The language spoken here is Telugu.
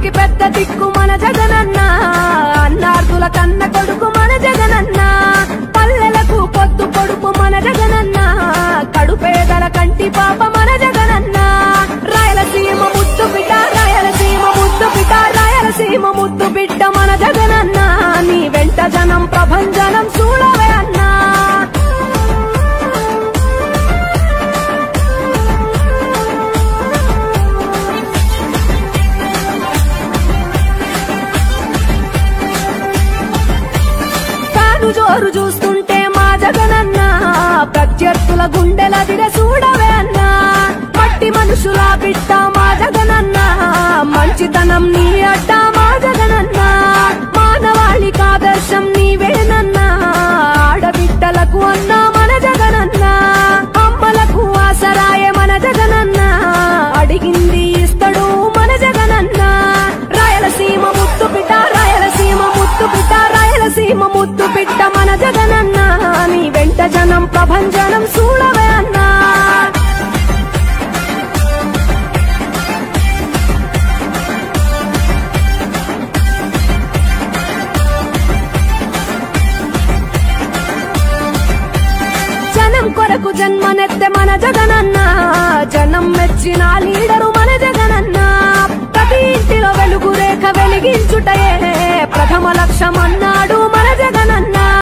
అందరికి పెద్ద దిక్కు మన జగనన్న, అన్నార్థుల కన్న కొడుకు మన జగనన్న, పల్లెలకు పొద్దు పొడుపు మన జగనన్న, కడుపేదల కంటి పాప మన జగనన్న. రాయలసీమ ముద్దు బిడ్డ, రాయలసీమ ముద్దు బిడ్డ, రాయలసీమ ముద్దు బిడ్డ మన జగనన్న, నీ వెంట జనం ప్రభంజనం చూడవే అన్నా. జోరు చూస్తుంటే మా జగనన్న, ప్రత్యర్థుల గుండెల దిర చూడవే అన్నా. మట్టి మనుషుల బిడ్డ మా జగనన్న, మంచితనం నీ అడ్డ మా జగనన్న, మానవాళికి ఆదర్శం నీవేనన్నా. ఆడబిడ్డలకు అన్నా మన జగనన్న, అమ్మలకు ఆసరాయే మన జగనన్న, అడిగింది ఇస్తడు మన జగనన్న. రాయలసీమ ముద్దు బిడ్డ, రాయలసీమ ముద్దు బిడ్డ, రాయలసీమ ముద్దు బిడ్డ మన జగనన్న, నీ వెంట జనం ప్రభంజనం చూడవే అన్నా. జనం కొరకు జన్మనెత్తే మన జగనన్న, జనం మెచ్చిన లీడరు మన జగనన్న. ప్రతి ఇంటిలో వెలుగు రేఖ వెలిగించుటయే ప్రథమ లక్ష్యమన్న